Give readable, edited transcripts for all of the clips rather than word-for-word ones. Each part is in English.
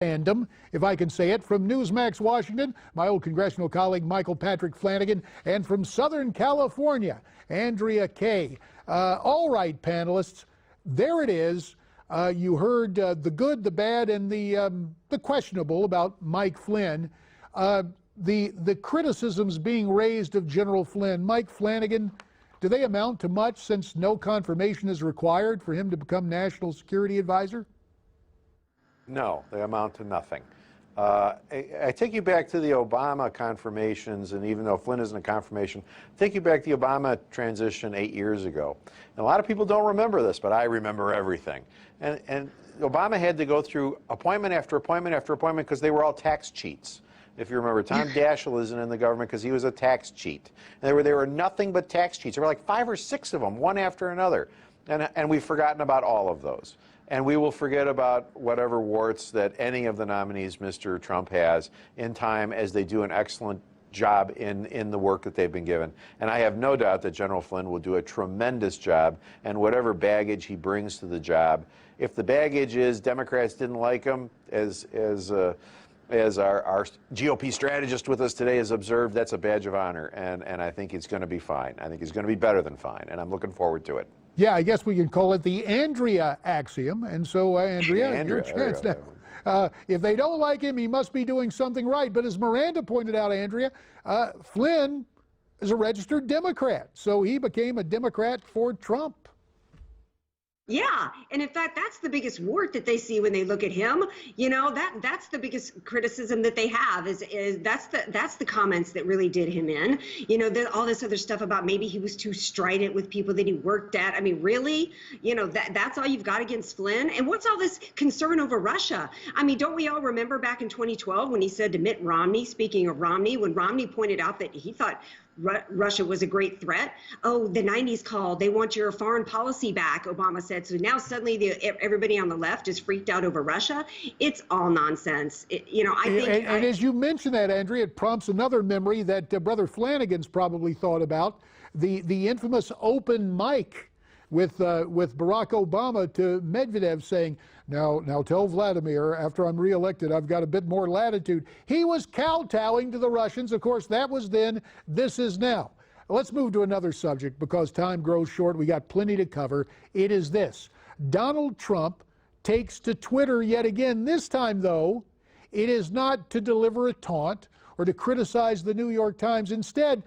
Fandom, if I can say it, from Newmax, Washington, my old congressional colleague Michael Patrick Flanagan, and from Southern California, Andrea Kaye. All right, panelists, there it is. You heard the good, the bad, and the questionable about Mike Flynn. The criticisms being raised of General Flynn. Mike Flanagan, do they amount to much since no confirmation is required for him to become National Security Advisor? No, they amount to nothing. I take you back to the Obama confirmations, and even though Flynn isn't a confirmation, take you back to the Obama transition 8 years ago. And a lot of people don't remember this, but I remember everything. And Obama had to go through appointment after appointment after appointment because they were all tax cheats. If you remember, Tom Daschle isn't in the government because he was a tax cheat. And they were nothing but tax cheats. There were like 5 or 6 of them, one after another. And we've forgotten about all of those. And we will forget about whatever warts that any of the nominees Mr. Trump has in time as they do an excellent job in the work that they've been given. And I have no doubt that General Flynn will do a tremendous job, and whatever baggage he brings to the job. If the baggage is Democrats didn't like him, as our GOP strategist with us today has observed, that's a badge of honor, and I think he's going to be fine. I think he's going to be better than fine, and I'm looking forward to it. Yeah, I guess we can call it the Andrea axiom. And so, Andrea, your chance now. If they don't like him, he must be doing something right. But as Miranda pointed out, Andrea, Flynn is a registered Democrat. So he became a Democrat for Trump. Yeah, and in fact, that's the biggest wart that they see when they look at him. You know, that's the biggest criticism that they have is that's the comments that really did him in. You know, all this other stuff about maybe he was too strident with people that he worked at. I mean, really, you know, that's all you've got against Flynn. And what's all this concern over Russia? I mean, don't we all remember back in 2012 when he said to Mitt Romney, speaking of Romney, when Romney pointed out that he thought Russia was a great threat. Oh, the 90s called. They want your foreign policy back, Obama said. So now suddenly everybody on the left is freaked out over Russia. It's all nonsense. You know, I think. And as you mentioned that, Andrea, it prompts another memory that Brother Flanagan's probably thought about, the infamous open mic with Barack Obama to Medvedev saying, now tell Vladimir, after I'm reelected, I've got a bit more latitude. He was kowtowing to the Russians. Of course, that was then, this is now. Let's move to another subject because time grows short. We got plenty to cover. It is this. Donald Trump takes to Twitter yet again. This time, though, it is not to deliver a taunt or to criticize the New York Times. Instead,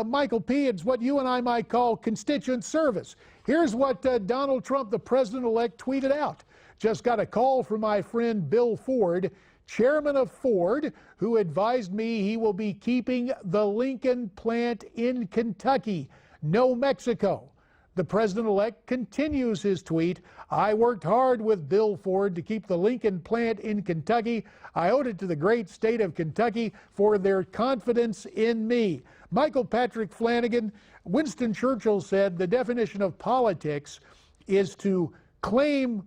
Michael P., it's what you and I might call constituent service. Here's what Donald Trump, the president-elect, tweeted out. Just got a call from my friend Bill Ford, chairman of Ford, who advised me he will be keeping the Lincoln plant in Kentucky, no Mexico. The president-elect continues his tweet. I worked hard with Bill Ford to keep the Lincoln plant in Kentucky. I owed it to the great state of Kentucky for their confidence in me. Michael Patrick Flanagan, Winston Churchill said the definition of politics is to claim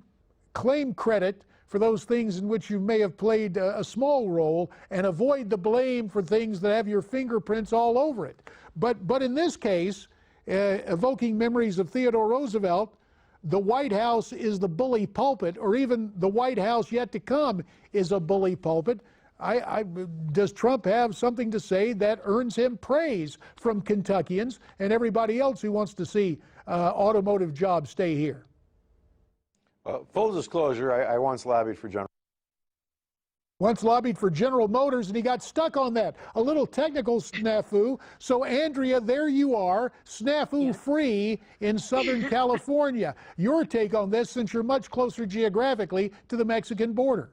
credit for those things in which you may have played a small role and avoid the blame for things that have your fingerprints all over it. But in this case, evoking memories of Theodore Roosevelt, the White House is the bully pulpit, or even the White House yet to come is a bully pulpit. Does Trump have something to say that earns him praise from Kentuckians and everybody else who wants to see automotive jobs stay here? Full disclosure, I once lobbied for General Motors, and he got stuck on that. A little technical snafu. So, Andrea, there you are, snafu-free in Southern California. Your take on this, since you're much closer geographically to the Mexican border.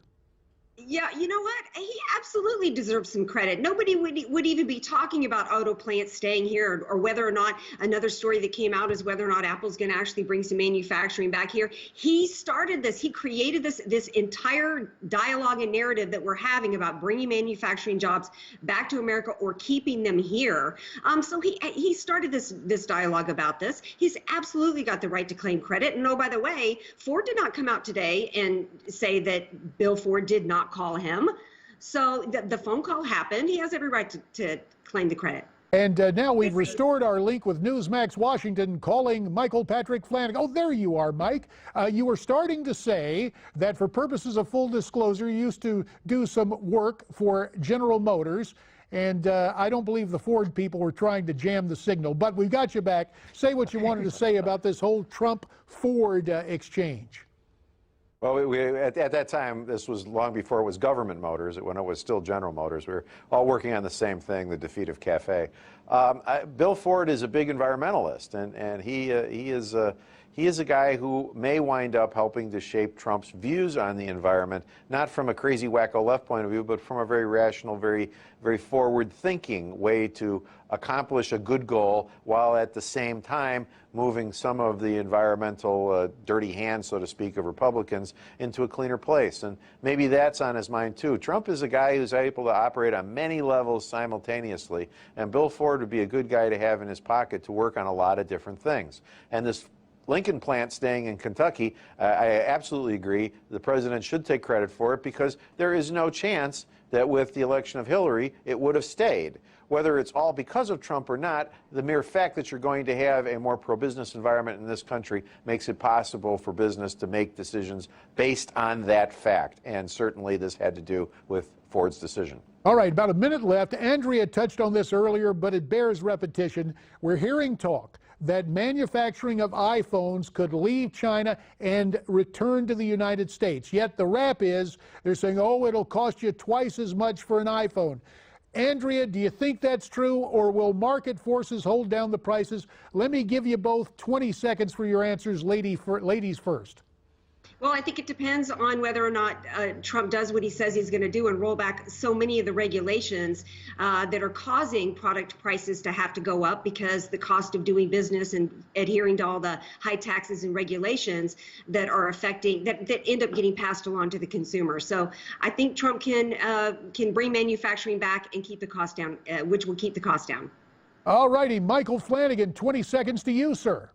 Yeah, you know what? He absolutely deserves some credit. Nobody would even be talking about auto plants staying here, or whether or not another story that came out is whether or not Apple's going to actually bring some manufacturing back here. He started this. He created this entire dialogue and narrative that we're having about bringing manufacturing jobs back to America or keeping them here. So he started this dialogue about this. He's absolutely got the right to claim credit. And oh, by the way, Ford did not come out today and say that Bill Ford did not call him. So the phone call happened. He has every right to claim the credit. And now we've restored our link with Newsmax Washington, calling Michael Patrick Flanagan. Oh, there you are, Mike. You were starting to say that for purposes of full disclosure, you used to do some work for General Motors. And I don't believe the Ford people were trying to jam the signal. But we've got you back. Say what you wanted to say about this whole Trump-Ford exchange. Well, at that time, this was long before it was government motors, when it was still General Motors. We were all working on the same thing, the defeat of CAFE. Bill Ford is a big environmentalist, and he is a guy who may wind up helping to shape Trump's views on the environment, not from a crazy wacko left point of view, but from a very rational, very forward-thinking way to accomplish a good goal, while at the same time moving some of the environmental dirty hands, so to speak, of Republicans into a cleaner place. And maybe that's on his mind too. Trump is a guy who's able to operate on many levels simultaneously, and Bill Ford would be a good guy to have in his pocket to work on a lot of different things. And this Lincoln plant staying in Kentucky, I absolutely agree. The president should take credit for it, because there is no chance that with the election of Hillary, it would have stayed. Whether it's all because of Trump or not, the mere fact that you're going to have a more pro-business environment in this country makes it possible for business to make decisions based on that fact. And certainly this had to do with Ford's decision. All right, about a minute left. Andrea touched on this earlier, but it bears repetition. We're hearing talk that manufacturing of iPhones could leave China and return to the United States. Yet the rap is they're saying, oh, it'll cost you twice as much for an iPhone. Andrea, do you think that's true, or will market forces hold down the prices? Let me give you both 20 seconds for your answers. Ladies first. Well, I think it depends on whether or not Trump does what he says he's going to do and roll back so many of the regulations that are causing product prices to have to go up, because the cost of doing business and adhering to all the high taxes and regulations that are affecting, that end up getting passed along to the consumer. So I think Trump can bring manufacturing back and keep the cost down, which will keep the cost down. All righty, Michael Flanagan, 20 seconds to you, sir.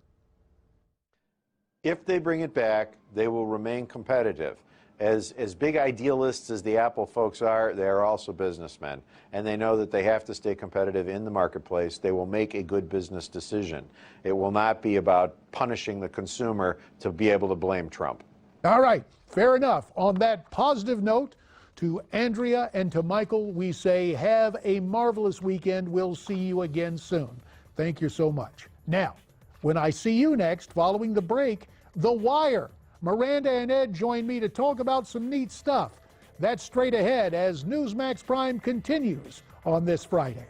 If they bring it back, they will remain competitive. As big idealists as the Apple folks are, they are also businessmen, and they know that they have to stay competitive in the marketplace. They will make a good business decision. It will not be about punishing the consumer to be able to blame Trump. All right, fair enough. On that positive note, to Andrea and to Michael, we say have a marvelous weekend. We'll see you again soon. Thank you so much. Now, when I see you next, following the break, The Wire. Miranda and Ed join me to talk about some neat stuff. That's straight ahead as Newsmax Prime continues on this Friday.